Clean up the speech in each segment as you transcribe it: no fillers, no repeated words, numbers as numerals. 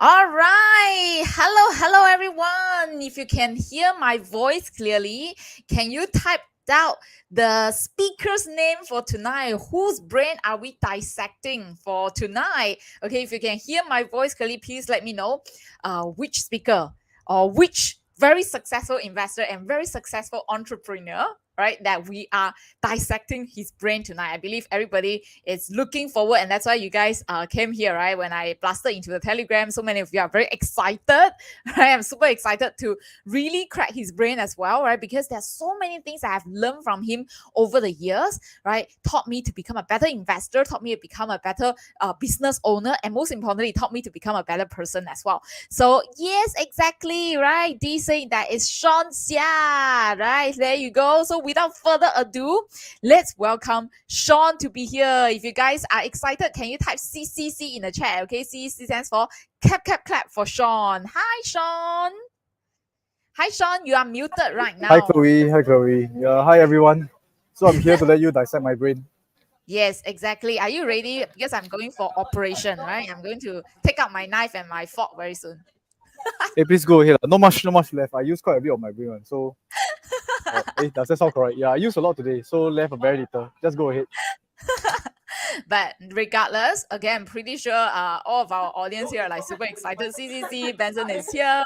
All right. Hello, everyone. If you can hear my voice clearly, can you type out the speaker's name for tonight? Whose brain are we dissecting for tonight? Okay, if you can hear my voice clearly, please let me know which speaker or which very successful investor and very successful entrepreneur, right, that we are dissecting his brain tonight. I believe everybody is looking forward, and that's why you guys came here, right? When I blasted into the Telegram, so many of you are very excited, right? I'm super excited to really crack his brain as well, right? Because there's so many things I have learned from him over the years, right? Taught me to become a better investor, taught me to become a better business owner, and most importantly, taught me to become a better person as well. So yes, exactly, right? D saying that is Sean Xia, right? There you go. So without further ado, let's welcome Sean to be here. If you guys are excited, can you type CCC in the chat? Okay, CCC stands for clap for Sean. Hi, Sean. Hi, Sean. You are muted right Hi, now. Chloe. Hi, Chloe. Yeah, hi, everyone. So I'm here to let you dissect my brain. Yes, exactly. Are you ready? Because I'm going for operation, right? I'm going to take out my knife and my fork very soon. Hey, please go ahead. Not much left. I used quite a bit of my brain. So, does that sound correct? Yeah, I used a lot today. So left a very little. Just go ahead. But regardless, again, I'm pretty sure all of our audience here are like super excited. CCC, Benson is here.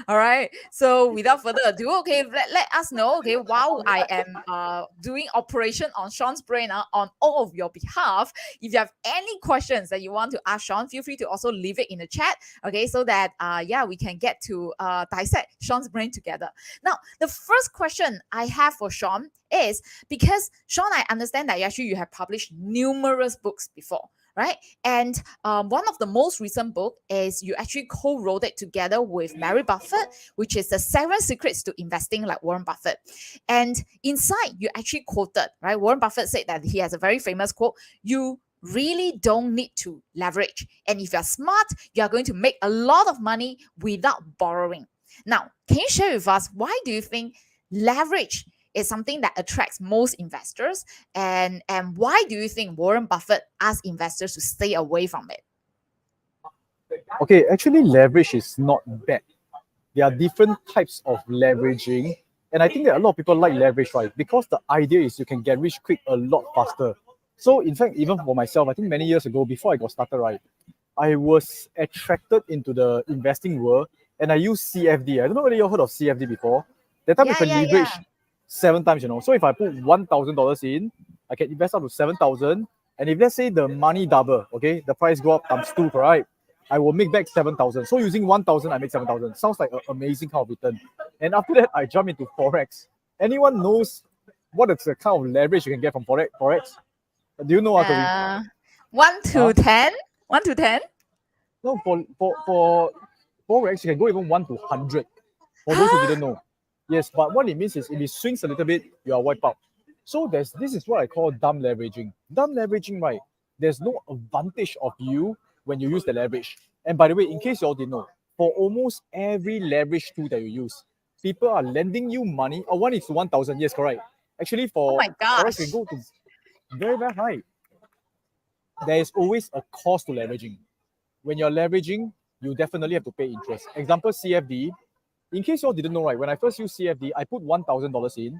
All right. So without further ado, okay, let us know, okay, while I am doing operation on Sean's brain on all of your behalf, if you have any questions that you want to ask Sean, feel free to also leave it in the chat, okay, so that, we can get to dissect Sean's brain together. Now, the first question I have for Sean is, because Sean, I understand that actually you have published numerous books before, right? And one of the most recent book is you actually co-wrote it together with Mary Buffett, which is the 7 Secrets to Investing like Warren Buffett. And inside, you actually quoted, right? Warren Buffett said that he has a very famous quote: "You really don't need to leverage, and if you're smart, you are going to make a lot of money without borrowing." Now, can you share with us why do you think leverage is something that attracts most investors, and why do you think Warren Buffett asked investors to stay away from it? Okay, actually, leverage is not bad. There are different types of leveraging. And I think that a lot of people like leverage, right? Because the idea is you can get rich quick a lot faster. So, in fact, even for myself, I think many years ago, before I got started, right, I was attracted into the investing world and I used CFD. I don't know whether you heard of CFD before. That time you Yeah, can yeah, leverage yeah. 7 times. So if I put $1,000 in, I can invest up to 7,000. And if let's say the money double, okay, the price go up times two, right? I will make back 7,000. So using 1,000, I make 7,000. Sounds like an amazing kind of return. And after that, I jump into Forex. Anyone knows what is the kind of leverage you can get from Forex? Do you know, Chloe? Uh, 1 to 10, 1 to 10. No, for Forex, you can go even 1 to 100. For those who Huh? didn't know. Yes, but what it means is if it swings a little bit, you are wiped out. So this is what I call dumb leveraging. Dumb leveraging, right? There's no advantage of you when you use the leverage. And by the way, in case you all didn't know, for almost every leverage tool that you use, people are lending you money. Or 1 is to 1,000. Yes, correct. Actually, Oh for my Forex, you gosh. can go to very, very high. There is always a cost to leveraging. When you're leveraging, you definitely have to pay interest. Example, CFD. In case you all didn't know, right, when I first used CFD, I put $1,000 in.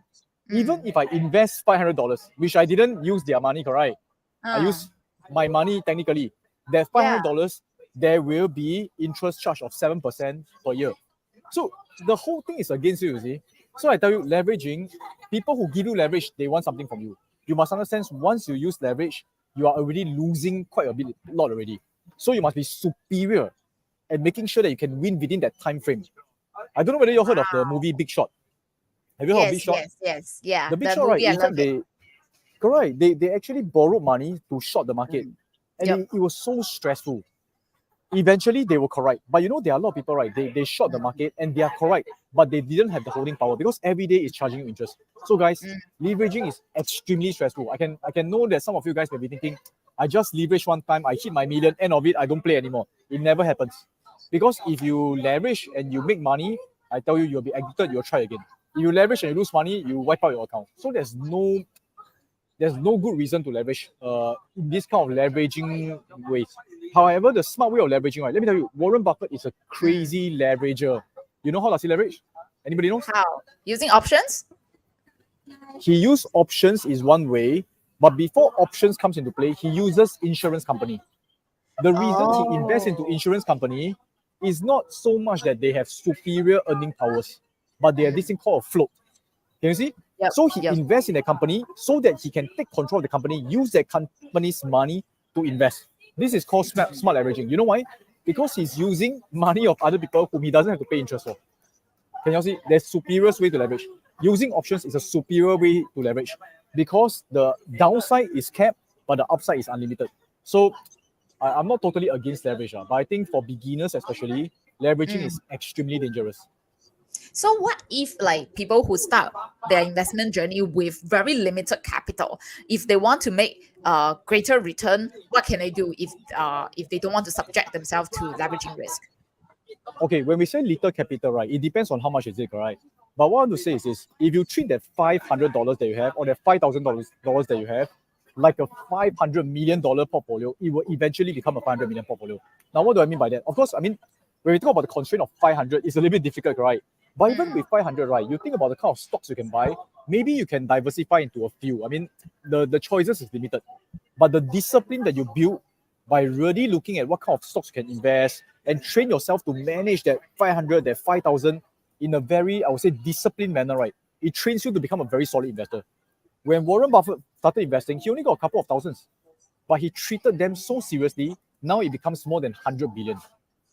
Even Mm. if I invest $500, which I didn't use their money, correct? I Uh, use my money technically. That yeah. $500, there will be interest charge of 7% per year. So the whole thing is against you, you see. So I tell you, leveraging, people who give you leverage, they want something from you. You must understand, once you use leverage, you are already losing quite a lot already. So you must be superior and making sure that you can win within that time frame. I don't know whether you heard of the Wow. movie Big Shot. Have you heard of Big Yes, Shot? yes, yes. Yeah. The Big That Shot, right? movie, I In love fact, it. they actually borrowed money to short the market, Mm. and Yep. it was so stressful. Eventually, they were correct, but there are a lot of people, right? They short the Mm. market and they are correct, but they didn't have the holding power because every day is charging you interest. So, guys, Mm. leveraging is extremely stressful. I can know that some of you guys may be thinking, I just leverage one time, I hit my million, end of it, I don't play anymore. It never happens. Because if you leverage and you make money, I tell you, you'll be addicted, you'll try again. If you leverage and you lose money, you wipe out your account. So there's no good reason to leverage in this kind of leveraging ways. However, the smart way of leveraging, right? Let me tell you, Warren Buffett is a crazy leverager. You know how does he leverage? Anybody knows? How? Using options? He uses options is one way, but before options comes into play, he uses insurance company. The reason he invests into insurance company is not so much that they have superior earning powers, but they have this thing called a float. Can you see? Yep, So he yep. invests in a company so that he can take control of the company, use that company's money to invest. This is called smart leveraging. You know why? Because he's using money of other people whom he doesn't have to pay interest for. Can you see? There's superior way to leverage. Using options is a superior way to leverage because the downside is capped, but the upside is unlimited. So I'm not totally against leverage, but I think for beginners especially, leveraging is extremely dangerous. So what if like people who start their investment journey with very limited capital, if they want to make greater return, what can they do if they don't want to subject themselves to leveraging risk? Okay, when we say little capital, right, it depends on how much is it, right? But what I want to say is this: if you treat that $500 that you have or that $5,000 that you have like a $500 million portfolio, it will eventually become a 500 million portfolio. Now, what do I mean by that? Of course, I mean when we talk about the constraint of 500, it's a little bit difficult, right? But even with 500, right, you think about the kind of stocks you can buy. Maybe you can diversify into a few. I mean, the choices is limited, but the discipline that you build by really looking at what kind of stocks you can invest and train yourself to manage that 500, that 5,000 in a very, I would say, disciplined manner, right? It trains you to become a very solid investor. When Warren Buffett started investing, he only got a couple of thousands, but he treated them so seriously. Now it becomes more than 100 billion.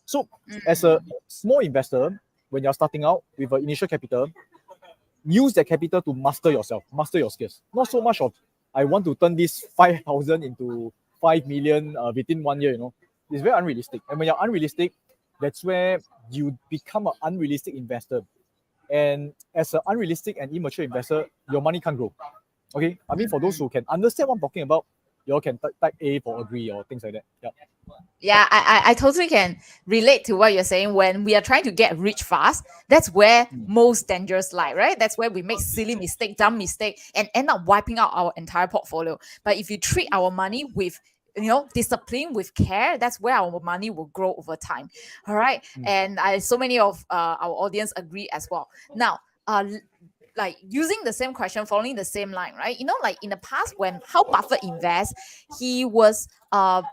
So, as a small investor, when you're starting out with an initial capital, use that capital to master yourself, master your skills. Not so much of, I want to turn this 5,000 into 5 million within 1 year, you know. It's very unrealistic. And when you're unrealistic, that's where you become an unrealistic investor. And as an unrealistic and immature investor, your money can't grow. Okay? I mean, for those who can understand what I'm talking about, you all can type A for agree or things like that. Yeah. Yeah, I totally can relate to what you're saying. When we are trying to get rich fast, that's where most dangers lie, right? That's where we make silly mistake, dumb mistake, and end up wiping out our entire portfolio. But if you treat our money with discipline, with care, that's where our money will grow over time. All right. And so many of our audience agree as well. Now, like using the same question, following the same line, right? Like in the past, when how Buffett invests, he was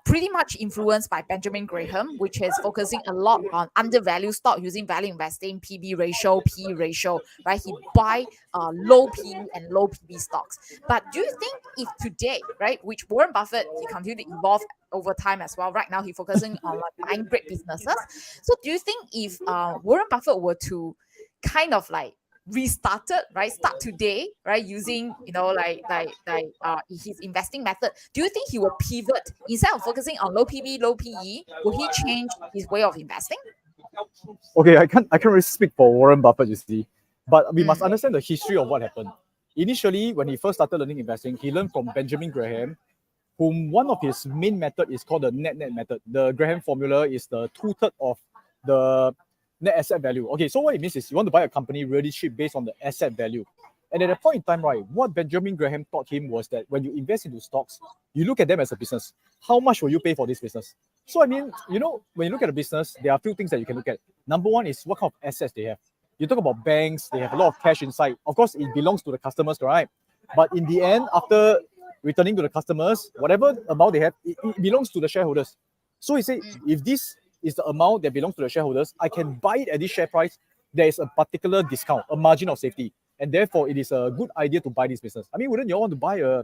pretty much influenced by Benjamin Graham, which is focusing a lot on undervalued stock using value investing, PB ratio, P ratio, right? He buy low P and low PB stocks. But do you think if today, right, which Warren Buffett, he continued to evolve over time as well. Right now, he's focusing on like buying great businesses. So do you think if Warren Buffett were to kind of like restarted, right, start today, right, using his investing method, do you think he will pivot instead of focusing on low PB, low PE? Will he change his way of investing? Okay, I can't really speak for Warren Buffett, you see, but we must understand the history of what happened. Initially, when he first started learning investing, he learned from Benjamin Graham, whom one of his main method is called the net method. The Graham formula is the 2/3 of the net asset value. Okay, so what it means is you want to buy a company really cheap based on the asset value. And at that point in time, right, what Benjamin Graham taught him was that when you invest into stocks, you look at them as a business. How much will you pay for this business? So I mean, when you look at a business, there are a few things that you can look at. Number one is what kind of assets they have. You talk about banks, they have a lot of cash inside. Of course, it belongs to the customers, right? But in the end, after returning to the customers, whatever amount they have, it belongs to the shareholders. So he said, if this is the amount that belongs to the shareholders, I can buy it at this share price. There is a particular discount, a margin of safety, and therefore it is a good idea to buy this business. I mean, wouldn't you all want to buy a?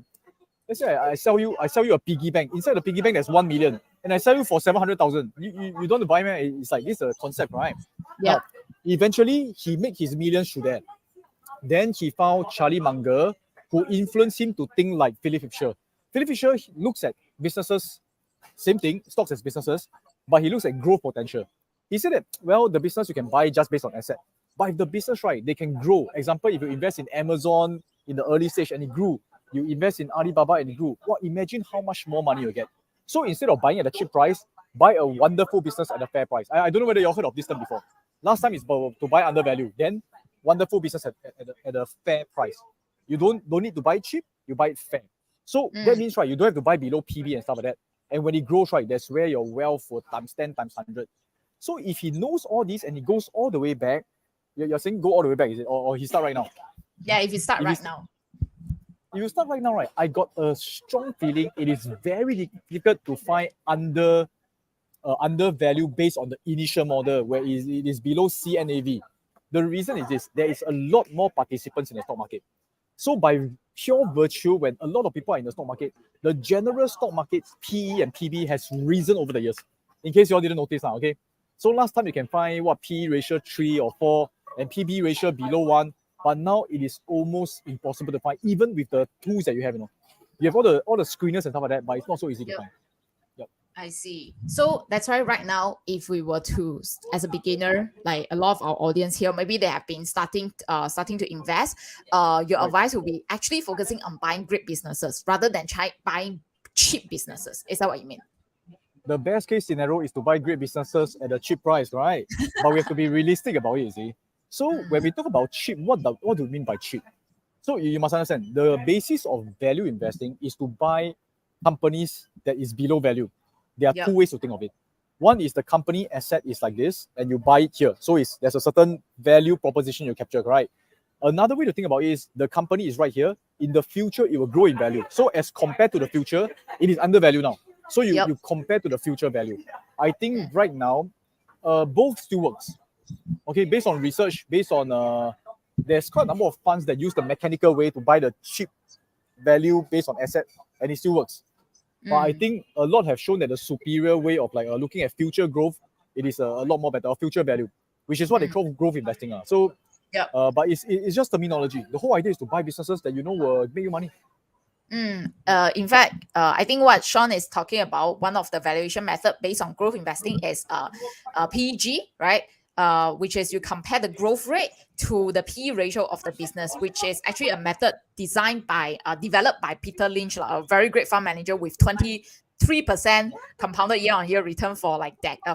Let's say I sell you a piggy bank. Inside the piggy bank, there's 1 million, and I sell you for 700,000. You don't want to buy, man? It's like this is a concept, right? Yeah. Now, eventually, he made his millions through that. Then he found Charlie Munger, who influenced him to think like Philip Fisher. Philip Fisher looks at businesses, same thing, stocks as businesses, but he looks at growth potential. He said that, well, the business you can buy just based on asset. But if the business, right, they can grow. Example, if you invest in Amazon in the early stage and it grew, you invest in Alibaba and it grew, well, imagine how much more money you get. So instead of buying at a cheap price, buy a wonderful business at a fair price. I don't know whether you all heard of this term before. Last time is to buy undervalue, then wonderful business at a fair price. You don't need to buy it cheap, you buy it fair. So that means, right, you don't have to buy below PB and stuff like that. And when it grows, right, that's where your wealth will times 10 times 100. So if he knows all this and he goes all the way back, you're saying go all the way back, is it? Or he start right now? Yeah, if you start If right you- now. If you start right now, right, I got a strong feeling it is very difficult to find undervalue based on the initial model where it is below CNAV. The reason is this: there is a lot more participants in the stock market. So by pure virtue, when a lot of people are in the stock market, the general stock market PE and PB has risen over the years. In case you all didn't notice now, okay? So last time you can find what PE ratio 3 or 4 and PB ratio below 1, but now it is almost impossible to find, even with the tools that you have, You have all the screeners and stuff like that, but it's not so easy to find. I see. So that's why right now, if we were to, as a beginner, like a lot of our audience here, maybe they have been starting to invest. Your advice will be actually focusing on buying great businesses rather than buying cheap businesses. Is that what you mean? The best case scenario is to buy great businesses at a cheap price, right? But we have to be realistic about it, you see. So when we talk about cheap, what do we mean by cheap? So you must understand, the basis of value investing is to buy companies that is below value. There are two ways to think of it. One is the company asset is like this, and you buy it here. So there's a certain value proposition you capture, right? Another way to think about it is the company is right here. In the future, it will grow in value. So as compared to the future, it is undervalued now. So you compare to the future value. I think right now, both still works. Okay, based on research, based on there's quite a number of funds that use the mechanical way to buy the cheap value based on asset, and it still works. But I think a lot have shown that the superior way of like looking at future growth, it is a lot more better, future value, which is what they call growth investing. So, but it's just terminology. The whole idea is to buy businesses that will make you money. In fact, I think what Sean is talking about, one of the valuation method based on growth investing is PEG, right? Which is you compare the growth rate to the PE ratio of the business, which is actually a method developed by Peter Lynch, a very great fund manager with 23% compounded year-on-year return for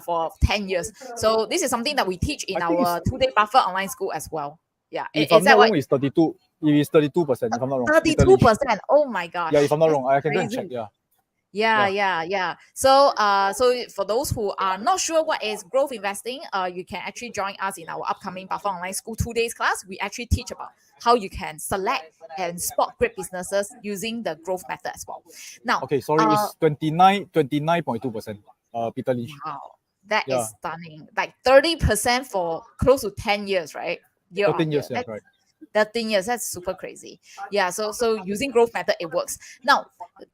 for 10 years. So this is something that we teach in our 2-day Buffett online school as well. Yeah, if I'm not wrong, it's 32. It is 32%. If I'm not wrong, 32%. Oh my gosh! Yeah, if I'm not wrong, I can go and check. Yeah. So for those who are not sure what is growth investing, you can actually join us in our upcoming Buffett Online School 2 days class. We actually teach about how you can select and spot great businesses using the growth method as well. Now, okay, sorry, it's 29.2%. Peter Lynch. Wow, that is stunning. Like 30% for close to 10 years, right? 13 years, yeah, right. 13 years, that's super crazy. Yeah, so using growth method, it works. Now,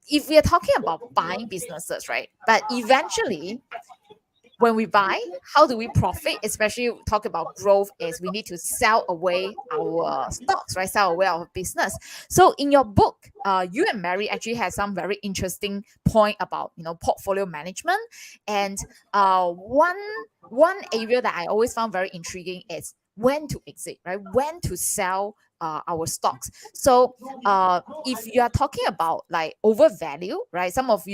if we are talking about buying businesses, right? But eventually, when we buy, how do we profit? Especially talk about growth is we need to sell away our stocks, right? Sell away our business. So in your book, you and Mary actually had some very interesting point about portfolio management. And one area that I always found very intriguing is when to exit, right? When to sell our stocks. So if you are talking about like overvalue, right? Some of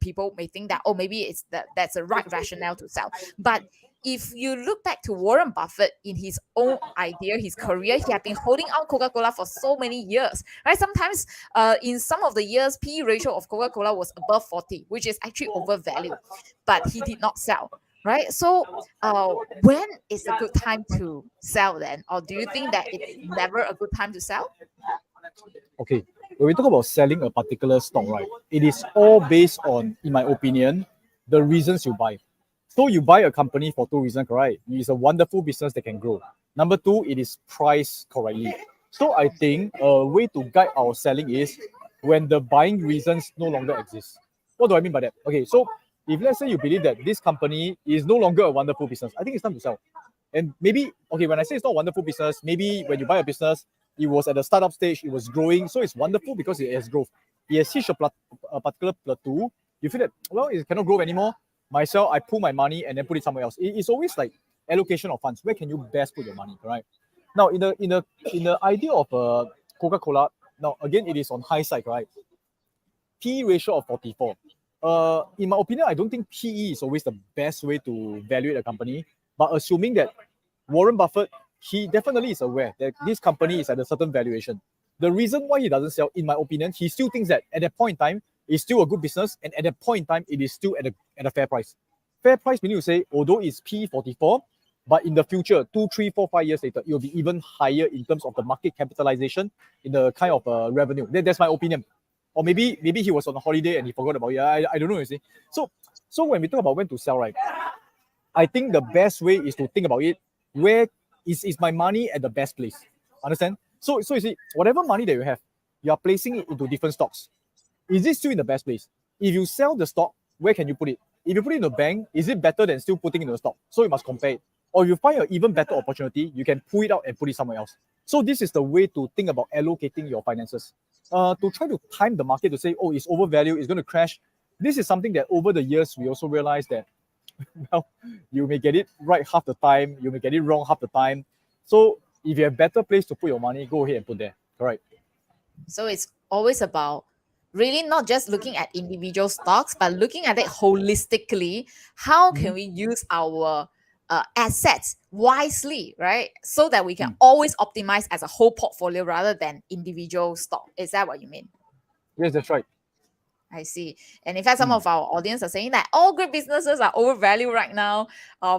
people may think that, maybe that's a right rationale to sell. But if you look back to Warren Buffett in his own idea, his career, he had been holding out Coca-Cola for so many years, right? Sometimes in some of the years, PE ratio of Coca-Cola was above 40, which is actually overvalued, but he did not sell. Right. So when is a good time to sell then? Or do you think that it's never a good time to sell? Okay. When we talk about selling a particular stock, right, it is all based on, in my opinion, the reasons you buy. So you buy a company for 2 reasons, right? It is a wonderful business that can grow. Number 2, it is priced correctly. So I think a way to guide our selling is when the buying reasons no longer exist. What do I mean by that? Okay, so if let's say you believe that this company is no longer a wonderful business, I think it's time to sell. And maybe, okay, when I say it's not a wonderful business, maybe when you buy a business, it was at the startup stage, it was growing, so it's wonderful because it has growth. It has hit a particular plateau. You feel that, well, it cannot grow anymore. Myself, I pull my money and then put it somewhere else. It's always like allocation of funds. Where can you best put your money, right? Now, in the idea of Coca-Cola, now again, it is on high side, right? P ratio of 44. In my opinion, I don't think PE is always the best way to evaluate a company. But assuming that Warren Buffett, he definitely is aware that this company is at a certain valuation. The reason why he doesn't sell, in my opinion, he still thinks that at that point in time, it's still a good business, and at that point in time, it is still at a fair price. Fair price meaning to say, although it's P44, but in the future, 2, 3, 4, 5 years later, it will be even higher in terms of the market capitalization in the kind of revenue. That's my opinion. Or maybe he was on a holiday and he forgot about it. I don't know, you see. So when we talk about when to sell, right, I think the best way is to think about it. Where is my money at the best place? Understand? So you see, whatever money that you have, you are placing it into different stocks. Is it still in the best place? If you sell the stock, where can you put it? If you put it in the bank, is it better than still putting it in the stock? So you must compare it. Or if you find an even better opportunity, you can pull it out and put it somewhere else. So this is the way to think about allocating your finances. To try to time the market to say, oh, it's overvalued, it's going to crash. This is something that over the years, we also realized that, well, you may get it right half the time, you may get it wrong half the time. So if you have better place to put your money, go ahead and put there. Correct. So it's always about really not just looking at individual stocks, but looking at it holistically. How can we use our assets wisely, right? So that we can always optimize as a whole portfolio rather than individual stock. Is that what you mean? Yes, that's right. I see. And in fact, some of our audience are saying that all great businesses are overvalued right now.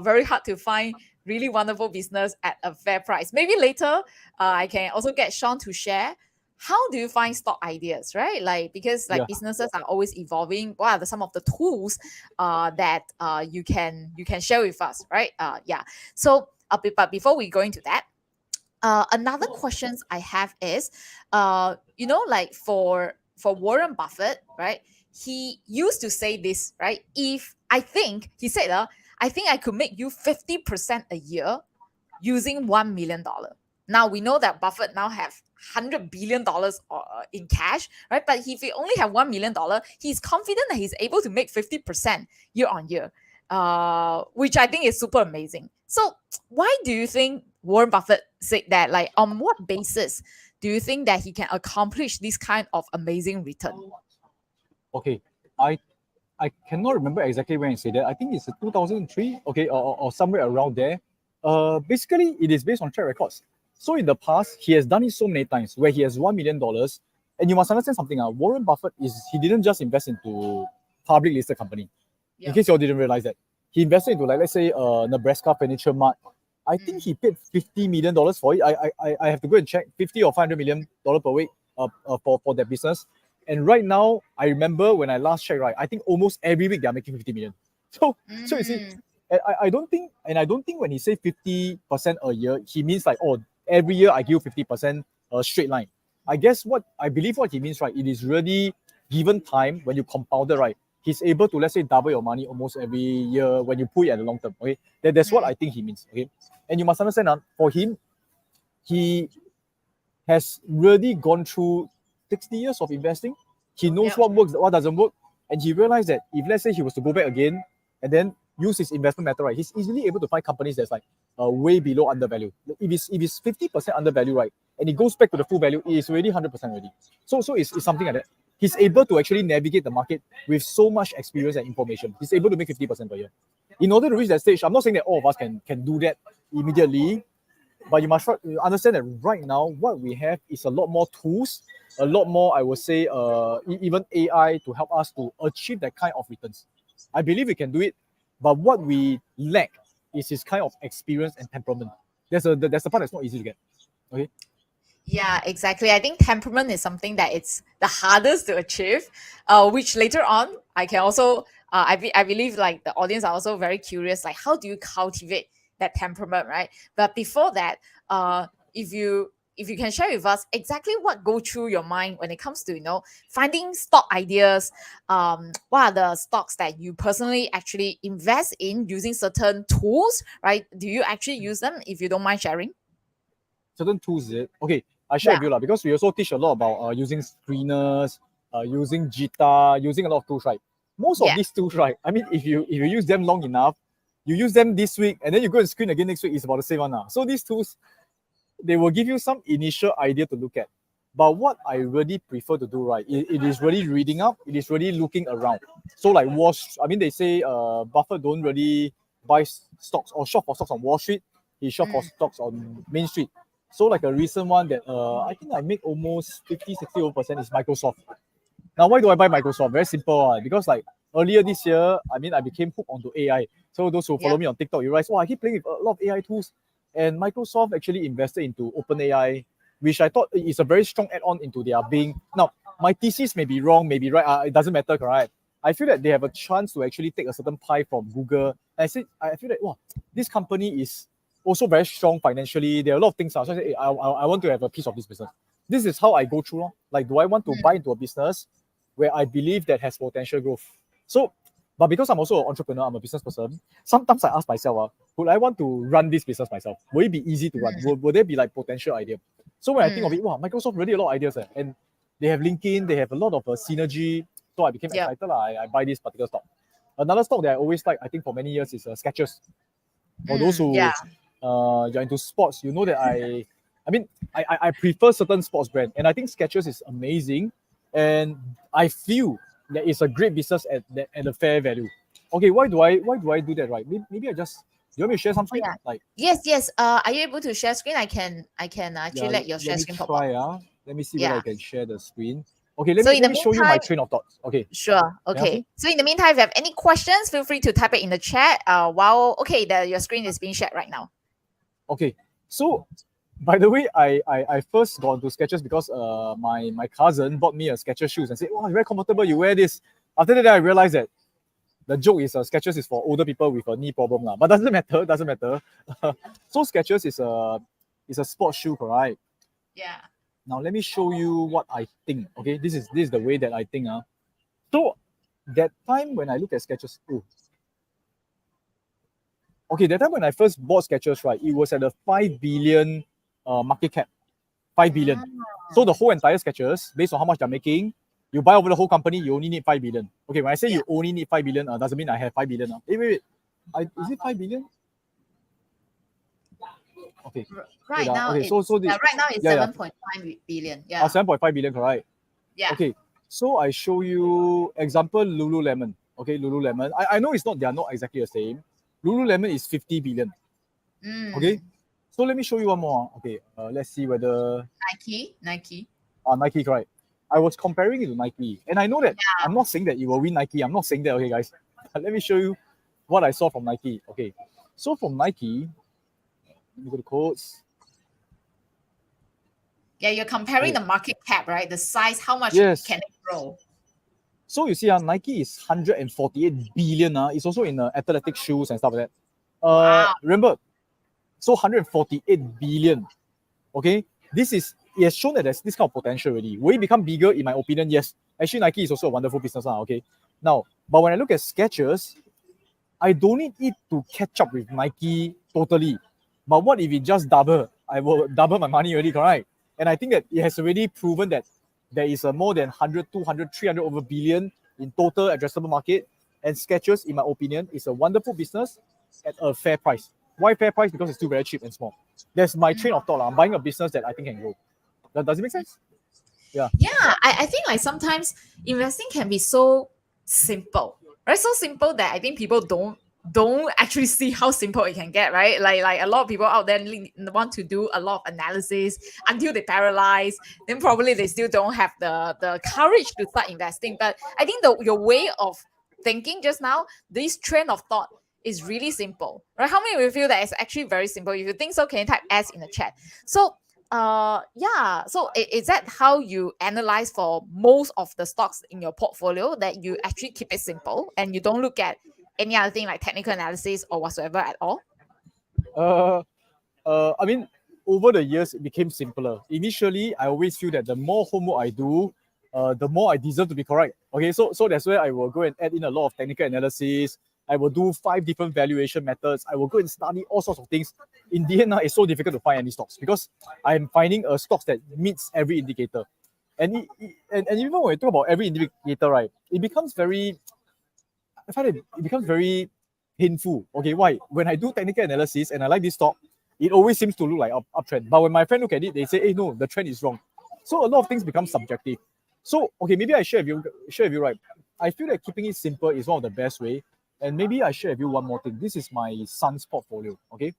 Very hard to find really wonderful business at a fair price. Maybe later, I can also get Sean to share. How do you find stock ideas, right? Like, because like businesses are always evolving. What are some of the tools that you can share with us, right? So, but before we go into that, another questions I have is, like for Warren Buffett, right? He used to say this, right? I think I could make you 50% a year using $1 million. Now we know that Buffett now have $100 billion in cash, right? But if he only have $1 million, he's confident that he's able to make 50% year on year, which I think is super amazing. So why do you think Warren Buffett said that? Like, on what basis do you think that he can accomplish this kind of amazing return? Okay, I cannot remember exactly when he said that. I think it's 2003, okay, or somewhere around there. Basically, it is based on track records. So in the past, he has done it so many times where he has $1 million. And you must understand something. Warren Buffett he didn't just invest into public listed company. In case you all didn't realize that. He invested into, like, let's say, Nebraska Furniture Mart. I think he paid $50 million for it. I have to go and check, 50 or $500 million per week for that business. And right now, I remember when I last checked, right, I think almost every week they're making 50 million. So you see, I don't think when he say 50% a year, he means like, oh, every year I give 50% straight line. I believe what he means, right, it is really given time when you compound it, right, he's able to, let's say, double your money almost every year when you put it at the long term. Okay, that's what I think he means. Okay, and you must understand, for him, he has really gone through 60 years of investing. He knows what works, what doesn't work, and he realized that if, let's say, he was to go back again and then use his investment method, right, he's easily able to find companies that's like way below undervalue. If it's 50% undervalue, right, and he goes back to the full value, it is already 100% already. So it's something like that. He's able to actually navigate the market with so much experience and information. He's able to make 50% per year. In order to reach that stage, I'm not saying that all of us can do that immediately, but you must understand that right now, what we have is a lot more tools, a lot more, I would say, even AI to help us to achieve that kind of returns. I believe we can do it, but what we lack is his kind of experience and temperament. That's the part that's not easy to get. Okay. Yeah, exactly. I think temperament is something that it's the hardest to achieve, which later on I can also, I believe like the audience are also very curious, like how do you cultivate that temperament, right? But before that, if you can share with us exactly what goes through your mind when it comes to finding stock ideas, what are the stocks that you personally actually invest in using certain tools, right? Do you actually use them, if you don't mind sharing? Certain tools, is it? Okay, I share with you because we also teach a lot about using screeners, using Jita, using a lot of tools, right? Most of these tools, right, I mean, if you use them long enough, you use them this week and then you go and screen again next week, it's about the same one now. So these tools, they will give you some initial idea to look at. But what I really prefer to do, right, it is really reading up, it is really looking around. So like they say Buffett don't really buy stocks or shop for stocks on Wall Street, he shop for stocks on Main Street. So like a recent one that I think I make almost 50-60% is Microsoft. Now, why do I buy Microsoft? Very simple. Because like earlier this year, I mean, I became hooked onto AI. So those who follow me on TikTok, you realize, oh, I keep playing with a lot of AI tools. And Microsoft actually invested into OpenAI, which I thought is a very strong add-on into their being. Now, my thesis may be wrong, maybe right. It doesn't matter, correct? I feel that they have a chance to actually take a certain pie from Google. And I feel that, wow, this company is also very strong financially. There are a lot of things. So I say, hey, I want to have a piece of this business. This is how I go through. Like, do I want to buy into a business where I believe that has potential growth? So, but because I'm also an entrepreneur, I'm a business person, sometimes I ask myself, would I want to run this business myself? Will it be easy to run? Will there be like potential idea? So when I think of it, wow, Microsoft really a lot of ideas. And they have LinkedIn, they have a lot of synergy. So I became excited. I buy this particular stock. Another stock that I always like, I think for many years, is Skechers. For those who you're into sports, you know that I prefer certain sports brand, and I think Skechers is amazing, and I feel that it's a great business at a fair value. Okay, why do I do that, right? Maybe I just, you want me to share something? Like yes. Are you able to share screen? I can actually let your share screen pop up. Let me see whether I can share the screen. Okay, let me show you my train of thoughts. Okay. Sure. Okay. So in the meantime, if you have any questions, feel free to type it in the chat. Your screen is being shared right now. Okay. So, by the way, I first got into Skechers because my cousin bought me a Skechers shoes and said, "Wow, it's very comfortable. You wear this." After that, I realized that the joke is Skechers is for older people with a knee problem lah. But doesn't matter. So Skechers is a sports shoe, correct? Yeah. Now let me show you what I think. Okay, this is the way that I think. So that time when I look at Skechers, that time when I first bought Skechers, right, it was at a 5 billion market cap. 5 billion. So the whole entire Skechers, based on how much they're making, you buy over the whole company, you only need 5 billion. Okay, when I say you only need 5 billion, doesn't mean I have 5 billion. Wait. Is it 5 billion? Okay. Right now, okay, so this, right now it's 7.5 billion. Yeah. 7.5 billion, correct? Yeah. Okay. So I show you example Lululemon. Okay, Lululemon. I know they are not exactly the same. Lululemon is 50 billion. Okay. So let me show you one more. Okay. Let's see whether Nike. Nike, correct. I was comparing it to Nike, and I know that I'm not saying that you will win Nike. I'm not saying that, okay, guys. But let me show you what I saw from Nike. Okay. So from Nike, let me go to quotes. Yeah, you're comparing the market cap, right? The size, how much can it grow? So you see, Nike is 148 billion. It's also in athletic shoes and stuff like that. Wow. Remember, so 148 billion. Okay, it has shown that there's this kind of potential already. Will it become bigger? In my opinion, yes. Actually, Nike is also a wonderful business. Okay, now, but when I look at Skechers, I don't need it to catch up with Nike totally. But what if it just double? I will double my money already, correct? And I think that it has already proven that there is a more than 100, 200, 300 over billion in total addressable market. And Skechers, in my opinion, is a wonderful business at a fair price. Why fair price? Because it's still very cheap and small. That's my train of thought. I'm buying a business that I think can grow. Does it make sense? Yeah. Yeah, I think like sometimes investing can be so simple, right? So simple that I think people don't actually see how simple it can get, right? Like a lot of people out there want to do a lot of analysis until they paralyze. Then probably they still don't have the courage to start investing. But I think your way of thinking just now, this train of thought is really simple, right? How many of you feel that it's actually very simple? If you think so, can you type S in the chat? So so is that how you analyze for most of the stocks in your portfolio, that you actually keep it simple and you don't look at any other thing like technical analysis or whatsoever at all? I mean, over the years it became simpler. Initially, I always feel that the more homework I do, the more I deserve to be correct. Okay, so that's where I will go and add in a lot of technical analysis. I will do 5 different valuation methods. I will go and study all sorts of things. In the end, it's so difficult to find any stocks because I'm finding stocks that meets every indicator. And even when we talk about every indicator, right, it becomes very, I find it becomes very painful. Okay, why? When I do technical analysis and I like this stock, it always seems to look like uptrend. But when my friend look at it, they say, hey, no, the trend is wrong. So a lot of things become subjective. So, okay, maybe I share with you, right? I feel that keeping it simple is one of the best way. And maybe I share with you one more thing. This is my son's portfolio, okay?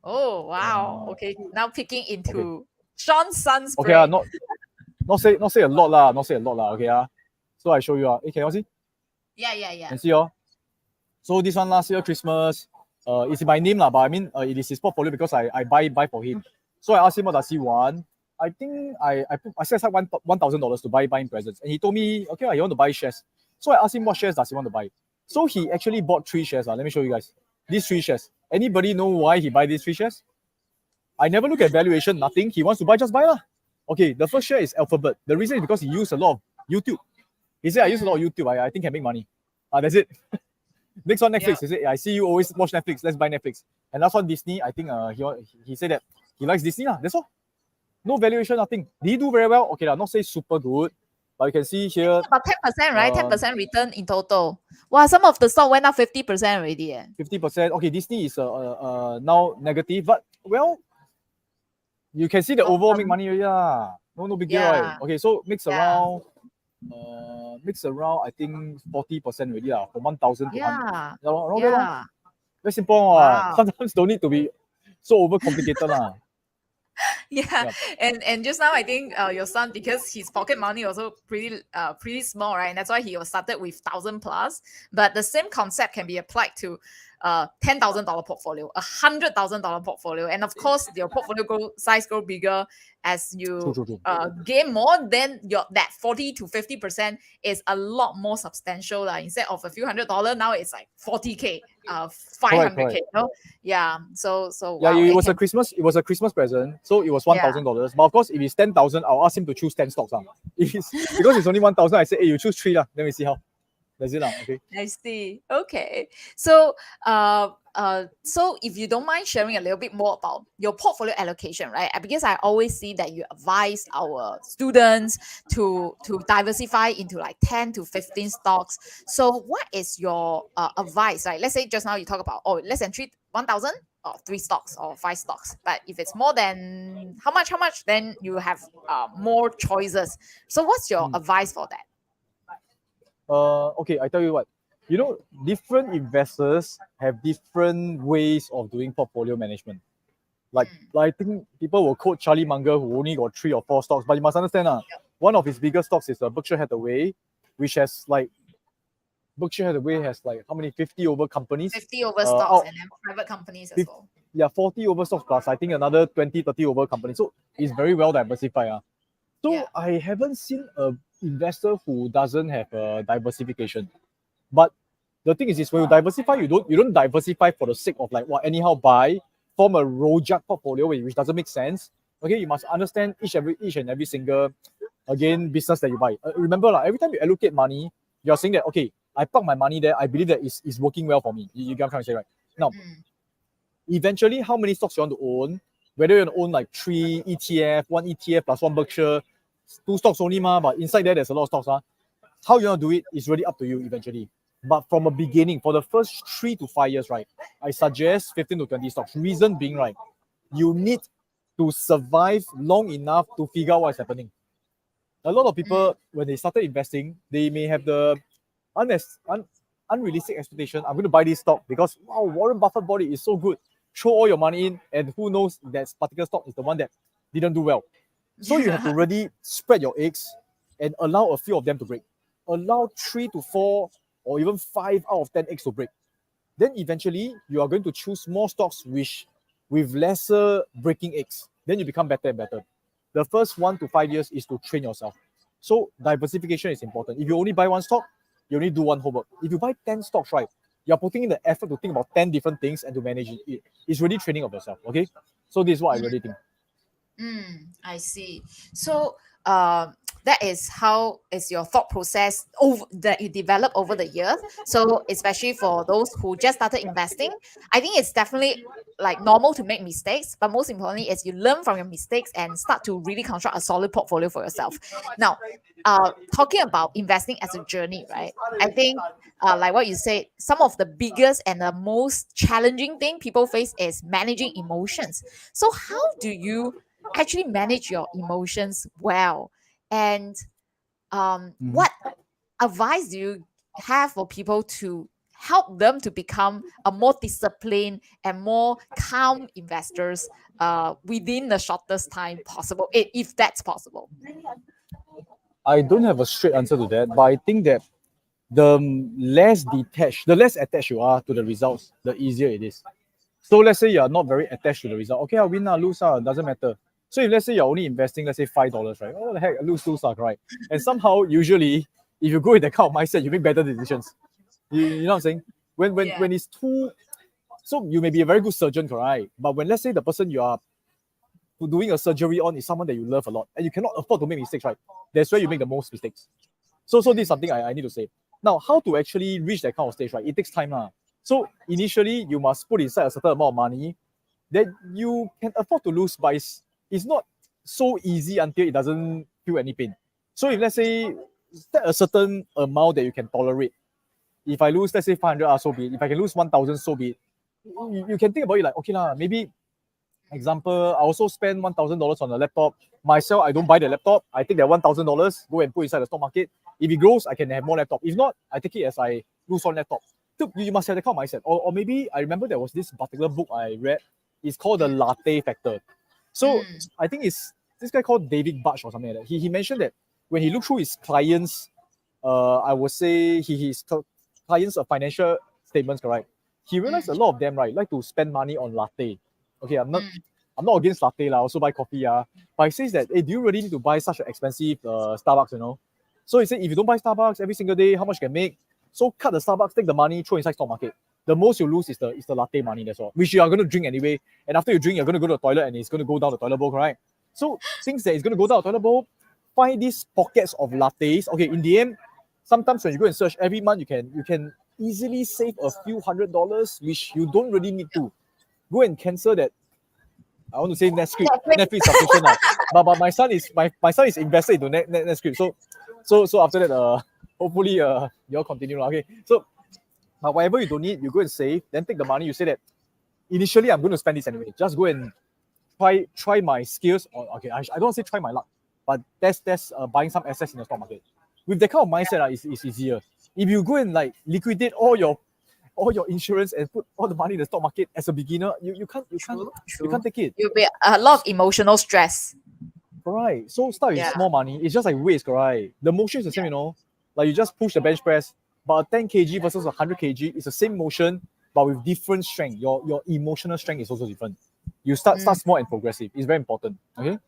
Oh, wow. Okay, now picking into Sean's son's brain. Okay, not say a lot lah, okay. So I show you. Hey, can you see? Yeah. Can see So this one last year Christmas, it's my name lah, but I mean it is his portfolio because I buy for him. So I asked him what does he want. I think I set aside $1,000 to buy him presents, and he told me okay, he want to buy shares. So I asked him what shares does he want to buy. So he actually bought 3 shares. Let me show you guys these 3 shares. Anybody know why he buy these 3 shares? I never look at valuation, nothing. He wants to buy, just buy lah. Okay, the first share is Alphabet. The reason is because he used a lot of YouTube. He said I use a lot of YouTube. I think can make money. That's it. Next one, Netflix. He said, I see you always watch Netflix. Let's buy Netflix. And last one, Disney. I think he said that he likes Disney. That's all. No valuation, nothing. Did he do very well? Okay, not say super good, but you can see here. About 10%, right? 10% return in total. Wow, some of the stock went up 50% already. 50%. Okay, Disney is now negative, but well, you can see the overall make money already. No big deal, right? Okay, so mix around I think 40% already from 1,000 to 100. Very simple. Wow. Sometimes don't need to be so overcomplicated. And just now I think your son, because his pocket money also pretty small, right? And that's why he was started with 1,000 plus. But the same concept can be applied to $10,000 portfolio, $100,000 portfolio, and of course your portfolio size grow bigger as you True. gain more. Then that 40 to 50% is a lot more substantial. Instead of a few $100, now it's like 40K, 500K. Correct. Yeah. So wow, it was a Christmas present, so it was $1,000. But of course, if it's 10,000, I'll ask him to choose 10 stocks. Because it's only 1,000, I say, hey, you choose 3 Then we see how. That's it okay. I see. Okay. So so if you don't mind sharing a little bit more about your portfolio allocation, right? Because I always see that you advise our students to diversify into like 10 to 15 stocks. So what is your advice? Like, let's say just now you talk about less than 1,000 or 3 stocks or 5 stocks. But if it's more than how much, then you have more choices. So what's your advice for that? Okay, I tell you what. Different investors have different ways of doing portfolio management. Like I think people will quote Charlie Munger, who only got 3 or 4 stocks, but you must understand one of his biggest stocks is Berkshire Hathaway, which has like how many 50 over companies? 50 over stocks and then private companies as well. Yeah, 40 over stocks plus I think another 20, 30 over companies. So it's very well diversified. So I haven't seen a investor who doesn't have a diversification. But the thing is when you diversify, you don't diversify for the sake of like anyhow buy, form a rojak portfolio which doesn't make sense. Okay, you must understand each and every single business that you buy. Remember every time you allocate money, you're saying that okay, I park my money there, I believe that it's working well for me. You get what I'm trying to say, right? Now, eventually how many stocks you want to own, whether you want to own like 3 ETF, 1 ETF plus 1 Berkshire, 2 stocks only but inside there's a lot of stocks. How you want to do it is really up to you eventually. But from a beginning, for the first 3 to 5 years, right, I suggest 15 to 20 stocks. Reason being, right, you need to survive long enough to figure out what's happening. A lot of people, when they started investing, they may have the unrealistic expectation. I'm going to buy this stock because wow, Warren Buffett bought it, it's so good. Throw all your money in, and who knows that particular stock is the one that didn't do well. So you have to really spread your eggs and allow a few of them to break. Allow 3 to 4 or even 5 out of 10 eggs to break. Then eventually you are going to choose more stocks with lesser breaking eggs. Then you become better and better. The first 1 to 5 years is to train yourself. So diversification is important. If you only buy 1 stock, you only do 1 homework. If you buy 10 stocks, right, you're putting in the effort to think about 10 different things and to manage it. It's really training of yourself. Okay. So this is what I really think. I see. So that is how is your thought process that you develop over the years. So especially for those who just started investing, I think it's definitely like normal to make mistakes, but most importantly is you learn from your mistakes and start to really construct a solid portfolio for yourself. Now, talking about investing as a journey, right? I think like what you said, some of the biggest and the most challenging thing people face is managing emotions. So how do you actually manage your emotions well? And what advice do you have for people to help them to become a more disciplined and more calm investors within the shortest time possible, if that's possible? I don't have a straight answer to that, but I think that the less detached, the less attached you are to the results, the easier it is. So let's say you are not very attached to the result. Okay, I win or lose, doesn't matter. So if let's say you're only investing, let's say $5, right? Oh the heck, lose, right? And somehow, usually, if you go with that kind of mindset, you make better decisions. You know what I'm saying? When it's too, so you may be a very good surgeon, correct? But when let's say the person you are doing a surgery on is someone that you love a lot, and you cannot afford to make mistakes, right? That's where you make the most mistakes. So this is something I need to say. Now, how to actually reach that kind of stage, right? It takes time. So initially, you must put inside a certain amount of money that you can afford to lose, but it's not so easy until it doesn't feel any pain. So if let's say set a certain amount that you can tolerate, if I lose, let's say 500, so be it. If I can lose 1,000, so be it. You can think about it like, okay, maybe, example, I also spend $1,000 on a laptop. Myself, I don't buy the laptop. I take that $1,000, go and put inside the stock market. If it grows, I can have more laptop. If not, I take it as I lose one laptop. So you must have the kind of mindset. Or maybe I remember there was this particular book I read. It's called The Latte Factor. So I think it's this guy called David Butch or something like that. He mentioned that when he looked through his clients, I would say his clients' financial statements, correct? He realized a lot of them, right, like to spend money on latte. Okay, I'm not against latte, I also buy coffee. But he says that, hey, do you really need to buy such an expensive Starbucks, So he said, if you don't buy Starbucks every single day, how much you can make? So cut the Starbucks, take the money, throw inside stock market. The most you lose is the latte money, that's all, which you are going to drink anyway. And after you drink, you're going to go to the toilet and it's going to go down the toilet bowl, right? So things that it's going to go down the toilet bowl, find these pockets of lattes. Okay, in the end, sometimes when you go and search every month, you can easily save a few $100s, which you don't really need to. Go and cancel that. I want to say Netflix subscription now. But my son is invested into Netflix. So after that, hopefully you all continue. Okay. So but whatever you don't need, you go and save, then take the money, you say that initially I'm going to spend this anyway. Just go and try my skills, or okay, I don't want to say try my luck, but that's buying some assets in the stock market. With that kind of mindset, it's easier. If you go and like liquidate all your insurance and put all the money in the stock market as a beginner, you can't take it. You'll be a lot of emotional stress. Right. So start with small money. It's just like weights, right? The motion is the same, Like you just push the bench press, but a 10 kg versus a 100 kg is the same motion, but with different strength. Your emotional strength is also different. You start small and progressive. It's very important. Okay.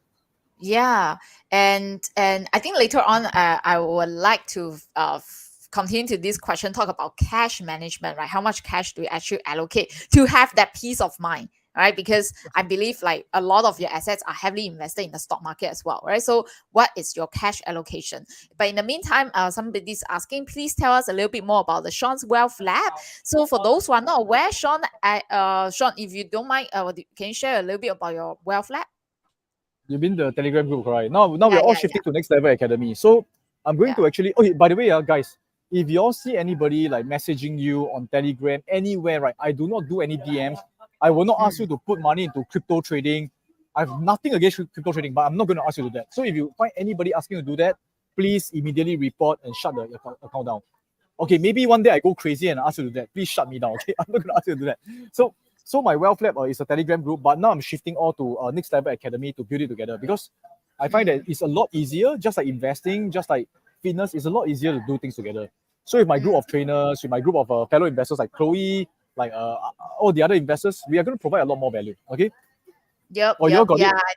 Yeah, and I think later on, I would like to continue to this question, talk about cash management, right? How much cash do you actually allocate to have that peace of mind, right? Because I believe like a lot of your assets are heavily invested in the stock market as well, right? So what is your cash allocation? But in the meantime, somebody's asking, please tell us a little bit more about the Sean's Wealth Lab. So for those who are not aware, Sean, Sean, if you don't mind, can you share a little bit about your Wealth Lab? You mean the Telegram group, right? Now we're all shifting to Next Level Academy. So I'm going to actually. Okay, by the way, guys, if you all see anybody like messaging you on Telegram anywhere, right? I do not do any DMs. I will not ask you to put money into crypto trading. I have nothing against crypto trading, but I'm not going to ask you to do that. So if you find anybody asking you to do that, please immediately report and shut the account down. Okay, maybe one day I go crazy and ask you to do that. Please shut me down. Okay, I'm not going to ask you to do that. So my Wealth Lab is a Telegram group, but now I'm shifting all to Next Level Academy to build it together, because I find that it's a lot easier, just like investing, just like fitness, it's a lot easier to do things together. So with my group of trainers, with my group of fellow investors like Chloe, like all the other investors, we are going to provide a lot more value. Okay. Yep. I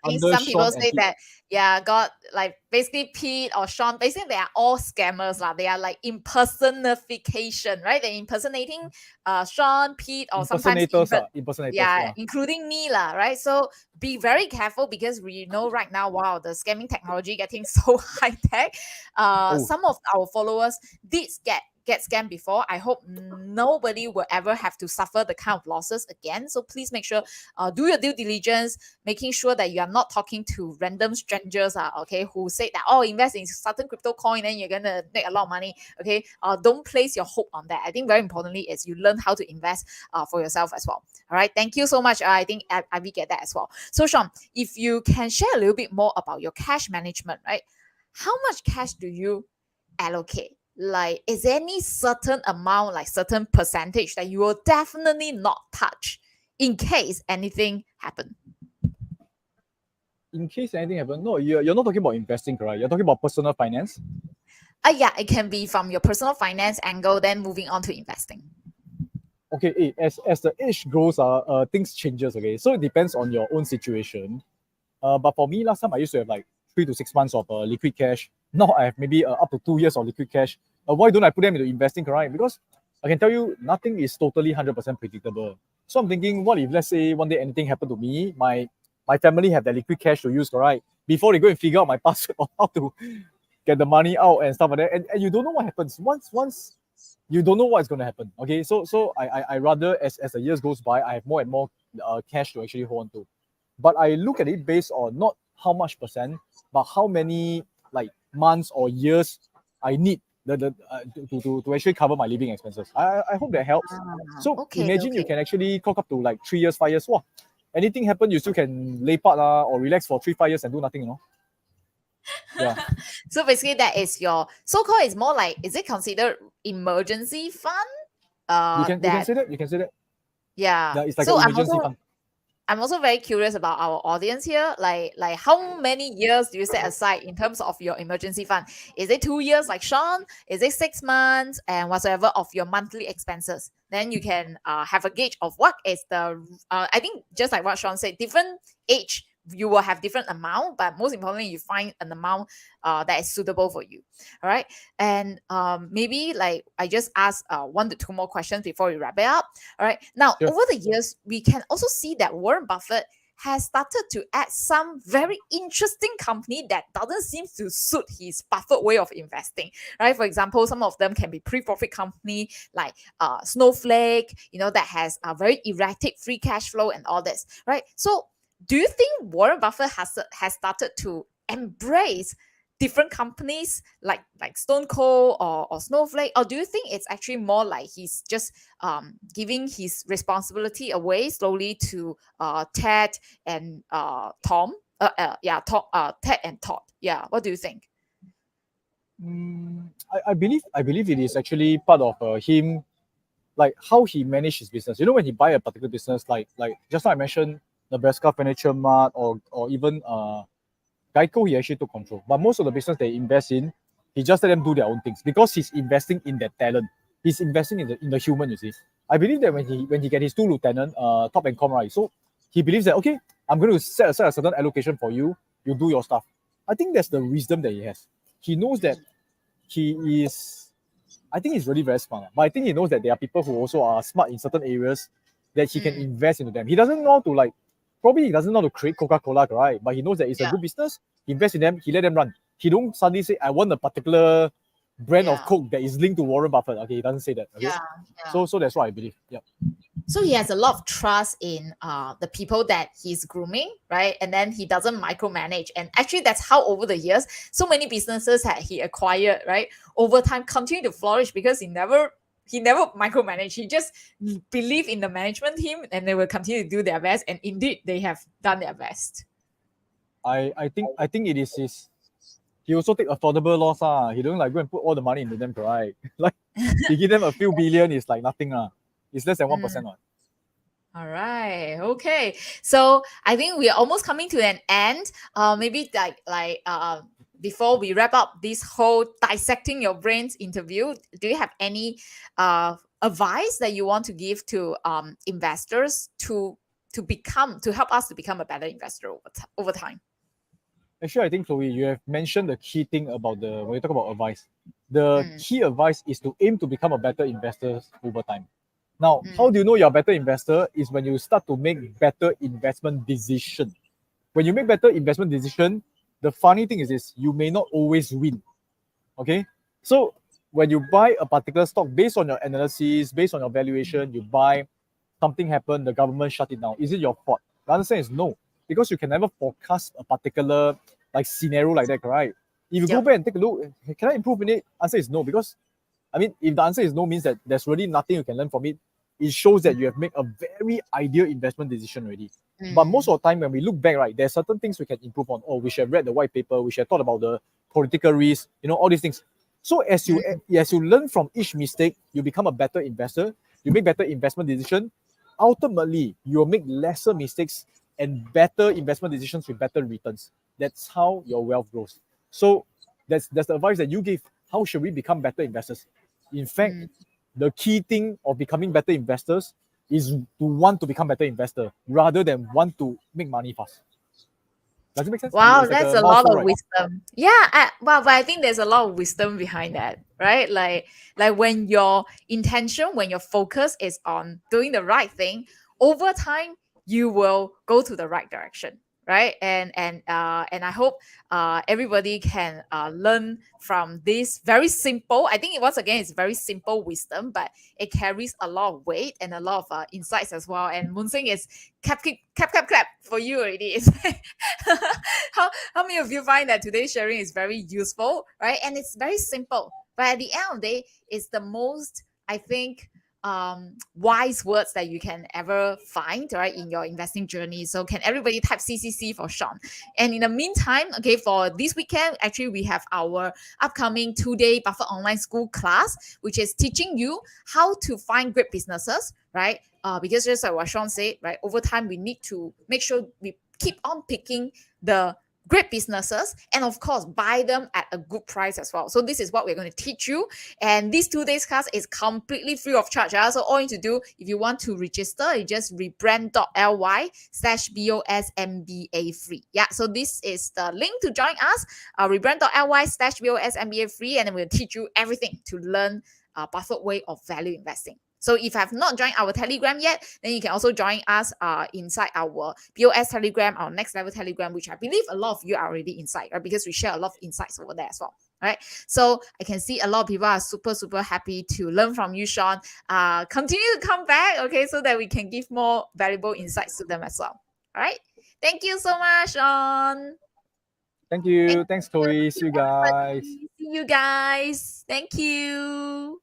think some people say that, got like basically Pete or Sean, basically they are all scammers. They are like impersonification, right? They're impersonating Sean, Pete, or sometimes impersonators, including me, right? So be very careful, because we know right now, wow, the scamming technology getting so high tech. Some of our followers did get scammed before. I hope nobody will ever have to suffer the kind of losses again. So please make sure, do your due diligence, making sure that you are not talking to random strangers, who say that, invest in certain crypto coin and you're gonna make a lot of money. Okay, don't place your hope on that. I think very importantly is you learn how to invest for yourself as well. All right, thank you so much. I think I will get that as well. So Sean, if you can share a little bit more about your cash management, right? How much cash do you allocate? Like, is there any certain amount, like certain percentage that you will definitely not touch in case anything happen? in case anything happens. No, you're not talking about investing, correct? You're talking about personal finance. Yeah, it can be from your personal finance angle, then moving on to investing. Okay, as the age grows, things changes. Okay, so it depends on your own situation. But for me, last time I used to have like 3 to 6 months of liquid cash. Now I have maybe up to 2 years of liquid cash. Why don't I put them into investing, correct? Because I can tell you, nothing is totally 100% predictable. So I'm thinking, what if let's say one day anything happened to me, my family have that liquid cash to use, correct? Before they go and figure out my password or how to get the money out and stuff like that, and you don't know what happens once you don't know what's going to happen. Okay, so I rather as the years goes by, I have more and more cash to actually hold on to. But I look at it based on not how much percent, but how many like months or years I need to actually cover my living expenses. I hope that helps. So Okay, imagine you okay. can actually clock up to like 3 years, 5 years. Wow, anything happen, you still can lay part or relax for 3, 5 years and do nothing, you know. Yeah. So basically, that is your so-called. Is more like, is it considered emergency fund? You can That say that. You can say that. yeah. Yeah, it's like an So emergency fund. I'm also very curious about our audience here. Like how many years do you set aside in terms of your emergency fund? Is it 2 years like Sean? Is it 6 months and whatsoever of your monthly expenses? Then you can have a gauge of what is the I think just like what Sean said, different age you will have different amount, but most importantly, you find an amount that is suitable for you. All right. And maybe like I just ask 1 to 2 more questions before we wrap it up. All right. Now, Sure. over the years, we can also see that Warren Buffett has started to add some very interesting company that doesn't seem to suit his Buffett way of investing, right? For example, some of them can be pre-profit company like Snowflake, that has a very erratic free cash flow and all this, right? So do you think Warren Buffett has started to embrace different companies like Stone Cold or Snowflake, or do you think it's actually more like he's just giving his responsibility away slowly to Ted and Tom? Ted and Todd. Yeah, what do you think? I believe it is actually part of him, like how he managed his business. You know, when he buy a particular business, like just now I mentioned Nebraska Furniture Mart or even Geico, he actually took control. But most of the business they invest in, he just let them do their own things because he's investing in their talent. He's investing in the human. You see, I believe that when he get his 2 lieutenant, top and com, right? So he believes that okay, I'm going to set aside a certain allocation for you. You do your stuff. I think that's the wisdom that he has. He knows that he is. I think he's really very smart. But I think he knows that there are people who also are smart in certain areas that he can invest into them. He doesn't know how to probably he doesn't know how to create Coca-Cola, right? But he knows that it's a Yeah, good business. He invest in them. He let them run. He don't suddenly say, I want a particular brand of yeah, Coke that is linked to Warren Buffett. Okay, he doesn't say that. Okay. yeah, yeah. So that's what I believe. Yeah. So he has a lot of trust in the people that he's grooming, right? And then he doesn't micromanage. And actually, that's how over the years, so many businesses that he acquired, right, over time continue to flourish because he never micromanage. He just believe in the management team, and they will continue to do their best. And indeed, they have done their best. I think it is his. He also take affordable loss. He don't go and put all the money into them, right? Like he give them a few billion, it's like nothing. It's less than 1%. All right. Okay. So I think we are almost coming to an end. Maybe before we wrap up this whole dissecting your brains interview, do you have any advice that you want to give to investors to help us to become a better investor over time? Actually, I think Chloe, you have mentioned the key thing about when you talk about advice. The key advice is to aim to become a better investor over time. Now, how do you know you're a better investor? Is when you start to make better investment decision. When you make better investment decision, the funny thing is this: you may not always win. Okay, so when you buy a particular stock based on your analysis, based on your valuation, you buy, something happened, the government shut it down. Is it your fault? The answer is no, because you can never forecast a particular scenario like that, right? If you go Yep. back and take a look, can I improve in it? Answer is no, because I mean, if the answer is no, means that there's really nothing you can learn from it. It shows that you have made a very ideal investment decision already. But most of the time, when we look back, right, there's certain things we can improve on. Oh, we should have read the white paper. We should have thought about the political risk. All these things. So as you learn from each mistake, you become a better investor. You make better investment decision. Ultimately, you will make lesser mistakes and better investment decisions with better returns. That's how your wealth grows. So that's the advice that you give. How should we become better investors? In fact, the key thing of becoming better investors is to want to become better investor rather than want to make money fast. Does it make sense? Wow, It's like that's a a lot mouthful, of right? wisdom. Yeah, but I think there's a lot of wisdom behind that, right? Like when your intention, when your focus is on doing the right thing, over time you will go to the right direction, right? And I hope everybody can learn from this very simple. I think once again it's very simple wisdom, but it carries a lot of weight and a lot of insights as well. And Moon Sing is clap for you already. It's how many of you find that today's sharing is very useful, right? And it's very simple, but at the end of the day, it's the most, I think, wise words that you can ever find, right, in your investing journey. So can everybody type CCC for Sean? And in the meantime, okay, for this weekend, actually we have our upcoming 2-day Buffett online school class, which is teaching you how to find great businesses, right? Because just like what Sean said, right, over time we need to make sure we keep on picking the great businesses and of course buy them at a good price as well. So this is what we're going to teach you, and this 2 days class is completely free of charge. So all you need to do, if you want to register, you just rebrand.ly/BOSMBA free. Yeah, so this is the link to join us, rebrand.ly/BOSMBA free, and then we'll teach you everything to learn Buffett way of value investing. So if you have not joined our Telegram yet, then you can also join us inside our BOS Telegram, our Next Level Telegram, which I believe a lot of you are already inside, right? Because we share a lot of insights over there as well. Right. So I can see a lot of people are super happy to learn from you, Sean. Continue to come back, okay, so that we can give more valuable insights to them as well. All right. Thank you so much, Sean. Thank you. Thanks, Chloe. See you guys. See you guys. Thank you.